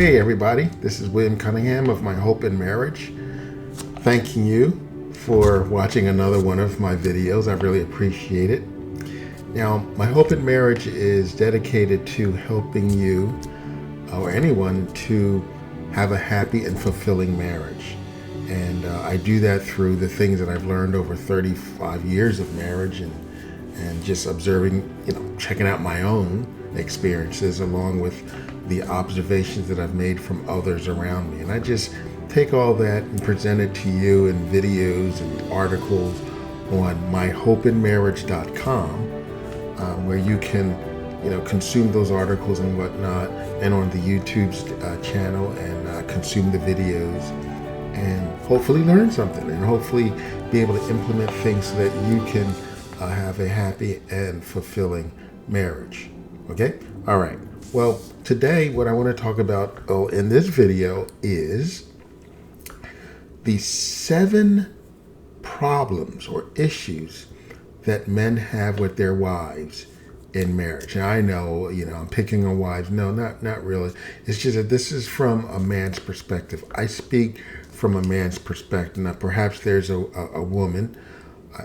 Hey everybody, this is William Cunningham of My Hope in Marriage. Thanking you for watching another one of my videos. I really appreciate it. Now, My Hope in Marriage is dedicated to helping you or anyone to have a happy and fulfilling marriage. And I do that through the things that I've learned over 35 years of marriage and just observing, checking out my own experiences along with the observations that I've made from others around me. And I just take all that and present it to you in videos and articles on myhopeinmarriage.com, where you can, consume those articles and whatnot, and on the YouTube channel and consume the videos and hopefully learn something and hopefully be able to implement things so that you can have a happy and fulfilling marriage. Okay? All right. Well, today what I want to talk about in this video is the 7 problems or issues that men have with their wives in marriage. And I know, I'm picking on wives. No, not really. It's just that this is from a man's perspective. I speak from a man's perspective. Now, perhaps there's a woman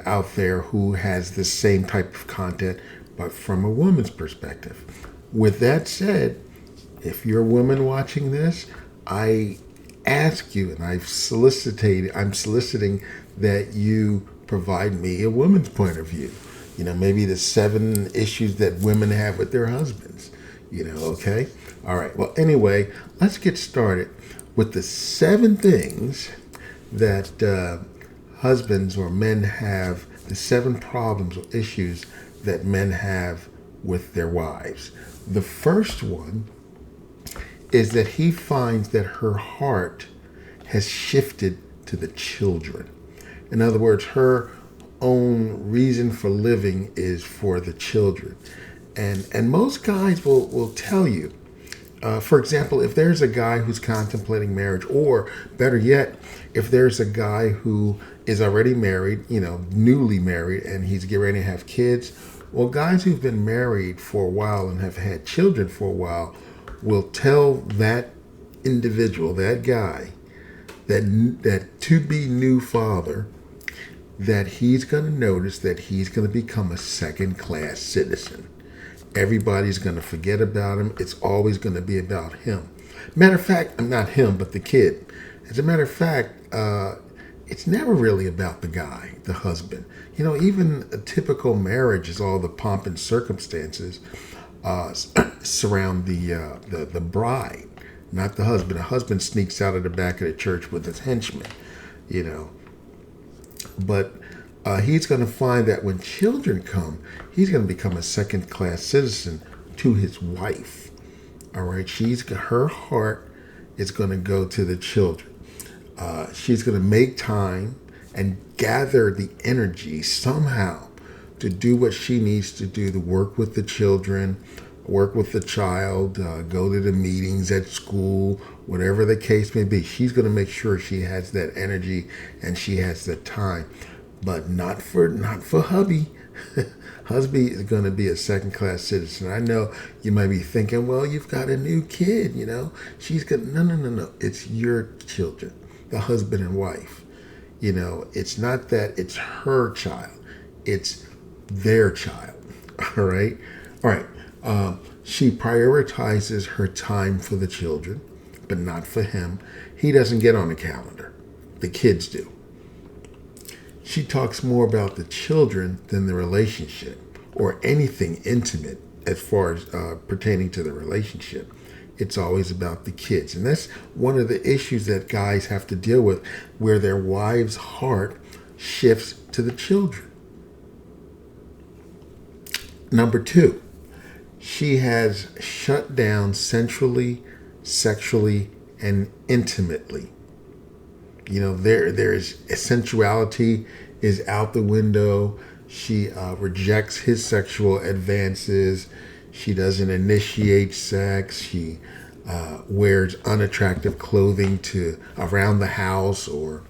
out there who has the same type of content, but from a woman's perspective. With that said, if you're a woman watching this, I ask you, and I'm soliciting that you provide me a woman's point of view. Maybe the 7 issues that women have with their husbands. Okay? All right. Well, anyway, let's get started with the 7 things that husbands or men have, the 7 problems or issues that men have with their wives. The first one is that he finds that her heart has shifted to the children. In other words, her own reason for living is for the children. And most guys will tell you, for example, if there's a guy who's contemplating marriage, or better yet, if there's a guy who is already married, newly married, and he's getting ready to have kids, well, guys who've been married for a while and have had children for a while will tell that individual, that guy, that to-be new father, that he's going to notice that he's going to become a second-class citizen. Everybody's going to forget about him. It's always going to be about him. Matter of fact, not him, but the kid. As a matter of fact, it's never really about the guy, the husband. Even a typical marriage is all the pomp and circumstances surround the bride, not the husband. The husband sneaks out of the back of the church with his henchmen, But he's going to find that when children come, he's going to become a second-class citizen to his wife. All right, her heart is going to go to the children. She's going to make time and gather the energy somehow to do what she needs to do, to work with the children, work with the child, go to the meetings at school, whatever the case may be. She's going to make sure she has that energy and she has the time, but not for hubby. Husband is going to be a second-class citizen. I know you might be thinking, well, you've got a new kid, She's got no. It's your children, the husband and wife. It's not that it's her child. It's their child. All right? All right. She prioritizes her time for the children, but not for him. He doesn't get on the calendar. The kids do. She talks more about the children than the relationship or anything intimate as far as pertaining to the relationship. It's always about the kids. And that's one of the issues that guys have to deal with, where their wife's heart shifts to the children. Number 2, she has shut down sensually, sexually, and intimately. There's sensuality is out the window. She rejects his sexual advances. She doesn't initiate sex. She wears unattractive clothing around the house or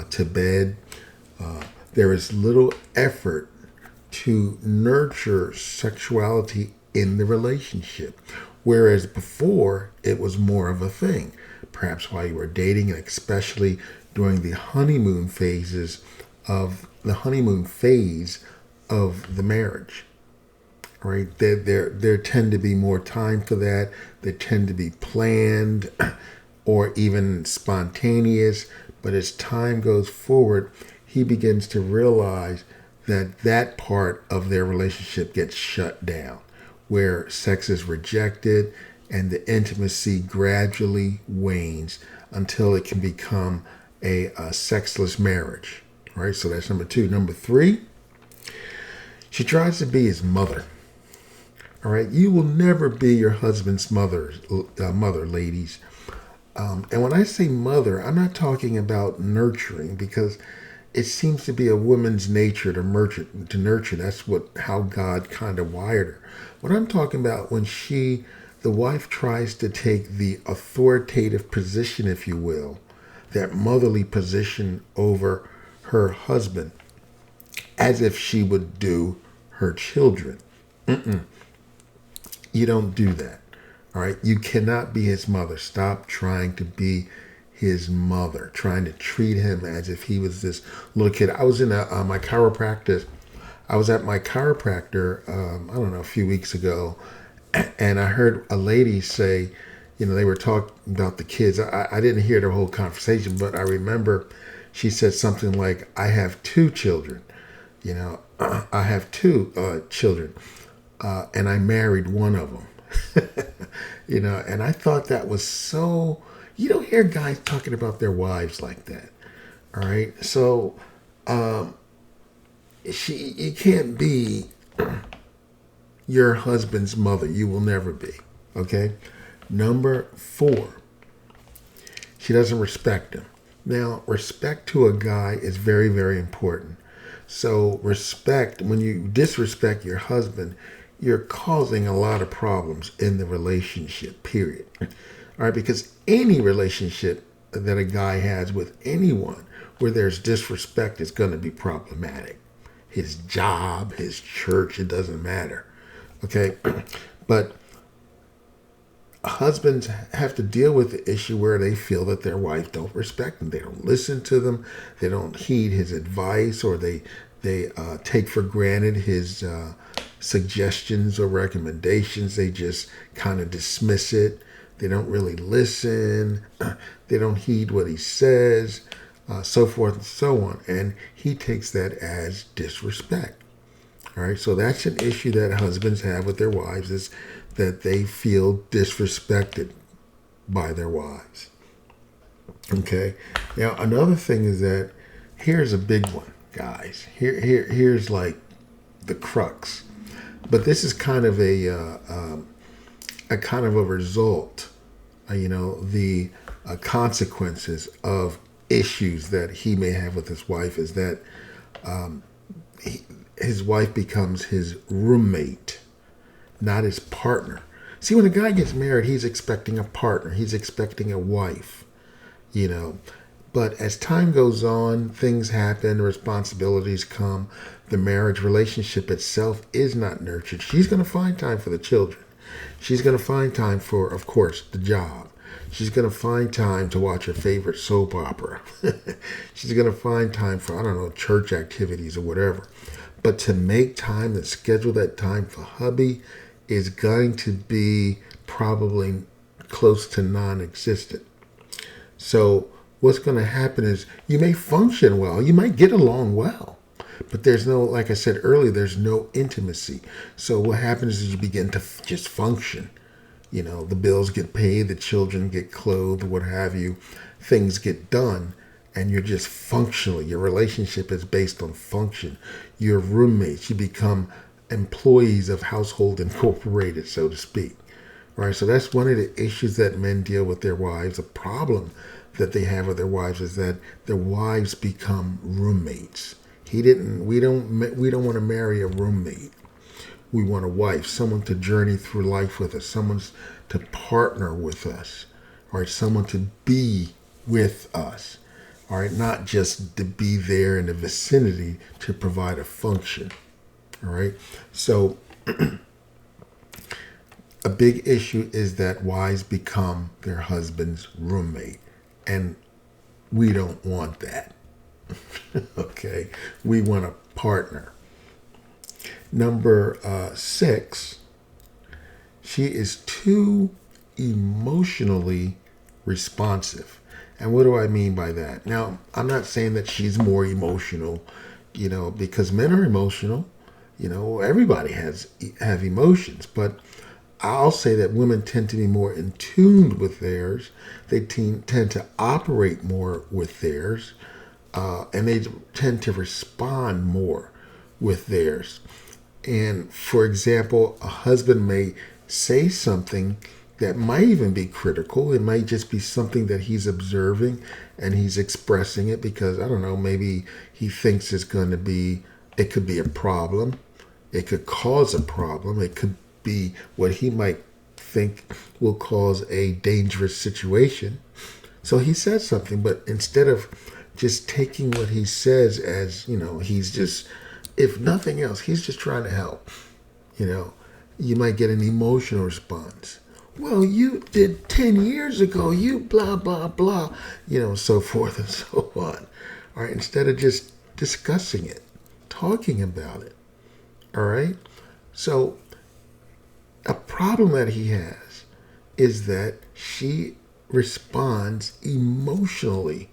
to bed. There is little effort to nurture sexuality in the relationship. Whereas before, it was more of a thing. Perhaps while you were dating, and especially during the honeymoon phase of the marriage. Right? There tend to be more time for that. They tend to be planned or even spontaneous. But as time goes forward, he begins to realize that that part of their relationship gets shut down, where sex is rejected and the intimacy gradually wanes until it can become a sexless marriage. Right? So that's number two. Number three, she tries to be his mother. All right, you will never be your husband's mother, ladies. And when I say mother, I'm not talking about nurturing, because it seems to be a woman's nature to nurture. That's how God kind of wired her. What I'm talking about, when the wife tries to take the authoritative position, if you will, that motherly position over her husband, as if she would do her children. You don't do that. All right. You cannot be his mother. Stop trying to be his mother, trying to treat him as if he was this little kid. I was in my chiropractor. I was at my chiropractor, I don't know, a few weeks ago, and I heard a lady say, they were talking about the kids. I didn't hear the whole conversation, but I remember she said something like, I have two children. I have two children. And I married one of them, and I thought that was so, you don't hear guys talking about their wives like that. All right. So, you can't be your husband's mother. You will never be. Okay. Number four, she doesn't respect him. Now, respect to a guy is very, very important. So respect, when you disrespect your husband, you're causing a lot of problems in the relationship, period. All right, because any relationship that a guy has with anyone where there's disrespect is going to be problematic. His job, his church, it doesn't matter. Okay, but husbands have to deal with the issue where they feel that their wife don't respect them. They don't listen to them. They don't heed his advice, or they take for granted his suggestions or recommendations. They just kind of dismiss it. They don't really listen. They don't heed what he says, so forth and so on. And he takes that as disrespect. All right, so that's an issue that husbands have with their wives, is that they feel disrespected by their wives. Okay, now another thing is that here's a big one, guys. Here's like the crux, but this is kind of a kind of a result, the consequences of issues that he may have with his wife is that his wife becomes his roommate, not his partner. See, when a guy gets married, he's expecting a partner. He's expecting a wife, But as time goes on, things happen, responsibilities come. The marriage relationship itself is not nurtured. She's going to find time for the children. She's going to find time for, of course, the job. She's going to find time to watch her favorite soap opera. She's going to find time for, I don't know, church activities or whatever. But to make time, to schedule that time for hubby, is going to be probably close to non-existent. So what's going to happen is you may function well. You might get along well. But there's no, like I said earlier, there's no intimacy. So what happens is you begin to just function. The bills get paid, the children get clothed, what have you. Things get done, and you're just functional. Your relationship is based on function. You're roommates. You become employees of Household Incorporated, so to speak. All right, so that's one of the issues that men deal with their wives. A problem that they have with their wives is that their wives become roommates. We don't want to marry a roommate. We want a wife, someone to journey through life with us, someone to partner with us, all right, someone to be with us, all right, not just to be there in the vicinity to provide a function, all right. So A big issue is that wives become their husband's roommate. And we don't want that. Okay? We want a partner. Number 6, she is too emotionally responsive. And what do I mean by that? Now, I'm not saying that she's more emotional, because men are emotional. Everybody have emotions, but I'll say that women tend to be more in tune with theirs. They tend to operate more with theirs, and they tend to respond more with theirs. And for example, a husband may say something that might even be critical. It might just be something that he's observing and he's expressing it because, I don't know, maybe he thinks it could be a problem. It could cause a problem. It could be what he might think will cause a dangerous situation. So he says something, but instead of just taking what he says as, he's just, if nothing else, he's just trying to help, you might get an emotional response. Well, you did 10 years ago, you blah, blah, blah, so forth and so on. All right, instead of just discussing it, talking about it. All right. So a problem that he has is that she responds emotionally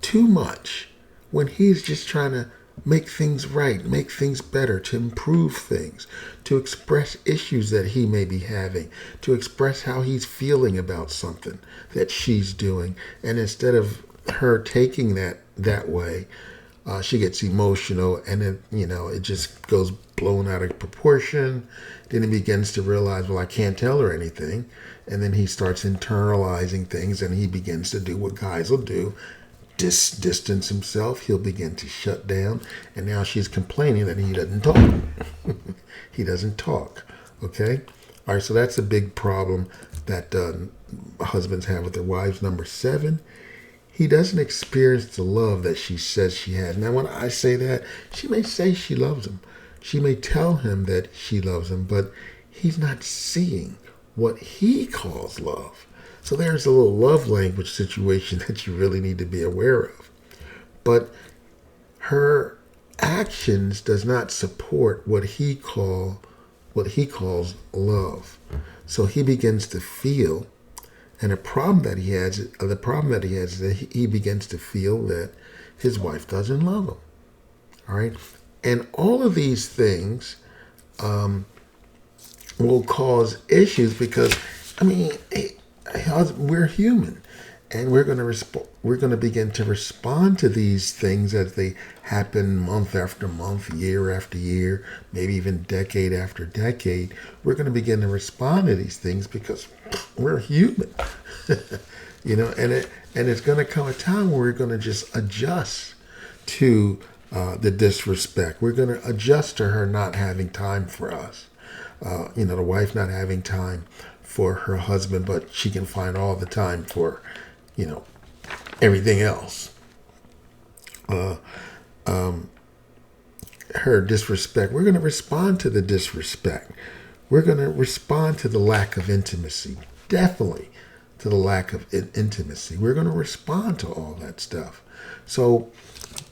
too much when he's just trying to make things right, make things better, to improve things, to express issues that he may be having, to express how he's feeling about something that she's doing. And instead of her taking that way, she gets emotional, and it just goes blown out of proportion. Then he begins to realize, well, I can't tell her anything. And then he starts internalizing things, and he begins to do what guys will do, distance himself. He'll begin to shut down, and now she's complaining that he doesn't talk. He doesn't talk. Okay? All right, so that's a big problem that husbands have with their wives. Number 7, he doesn't experience the love that she says she has. Now, when I say that, she may say she loves him. She may tell him that she loves him, but he's not seeing what he calls love. So there's a little love language situation that you really need to be aware of. But her actions does not support what he calls love. So he begins to feel. And the problem that he has is that he begins to feel that his wife doesn't love him. All right, and all of these things will cause issues because, we're human, and we're going to begin to respond to these things as they happen month after month, year after year, maybe even decade after decade. We're going to begin to respond to these things because we're human. And it's going to come a time where we're going to just adjust to the disrespect. We're going to adjust to her not having time for us. The wife not having time for her husband, but she can find all the time for, everything else. Her disrespect. We're going to respond to the disrespect. We're going to respond to the lack of intimacy. Definitely to the lack of intimacy. We're going to respond to all that stuff. So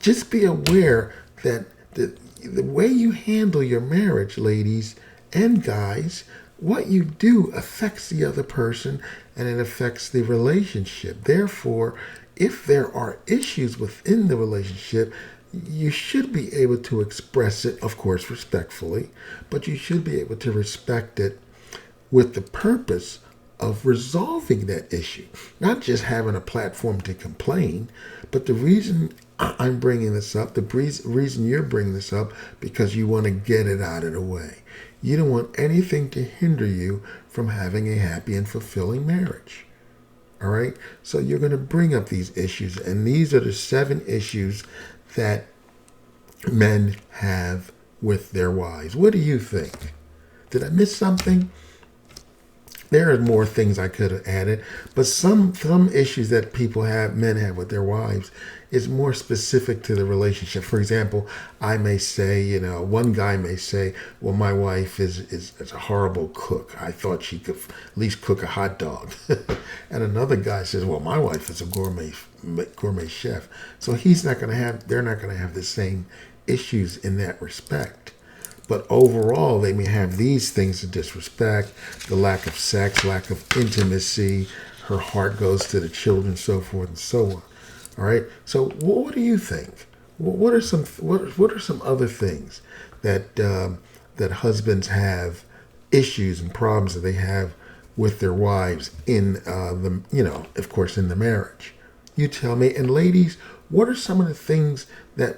just be aware that the way you handle your marriage, ladies and guys, what you do affects the other person, and it affects the relationship. Therefore, if there are issues within the relationship, you should be able to express it, of course, respectfully, but you should be able to respect it with the purpose of resolving that issue. Not just having a platform to complain, but the reason I'm bringing this up, the reason you're bringing this up, because you want to get it out of the way. You don't want anything to hinder you from having a happy and fulfilling marriage. All right? So you're going to bring up these issues, and these are the 7 issues that men have with their wives. What do you think? Did I miss something? there are more things I could have added, but some issues that men have with their wives is more specific to the relationship. For example, I may say, one guy may say, well, my wife is a horrible cook. I thought she could at least cook a hot dog. And another guy says, well, my wife is a gourmet chef. So they're not going to have the same issues in that respect. But overall, they may have these things of disrespect, the lack of sex, lack of intimacy, her heart goes to the children, so forth and so on. All right. So what do you think? What are some other things that that husbands have issues and problems that they have with their wives in of course, in the marriage? You tell me. And ladies, what are some of the things that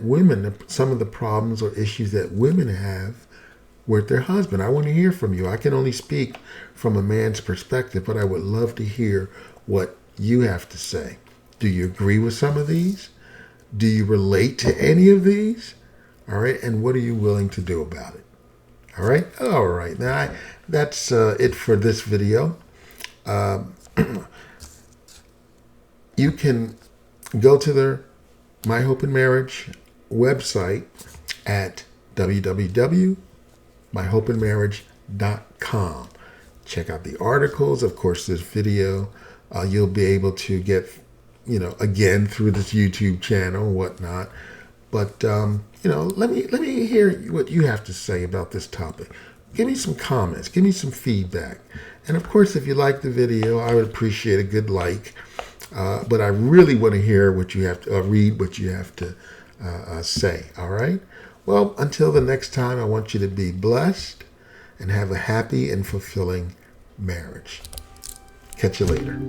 some of the problems or issues that women have with their husband? I want to hear from you. I can only speak from a man's perspective, but I would love to hear what you have to say. Do you agree with some of these? Do you relate to any of these? All right. And what are you willing to do about it? All right. All right. Now, that's it for this video. You can go to the My Hope in Marriage website at www.myhopeinmarriage.com. Check out the articles. Of course, this video you'll be able to get, again through this YouTube channel and whatnot. But let me hear what you have to say about this topic. Give me some comments. Give me some feedback. And of course, if you like the video, I would appreciate a good like. But I really want to hear what you have to read, what you have to say. All right. Well, until the next time, I want you to be blessed and have a happy and fulfilling marriage. Catch you later.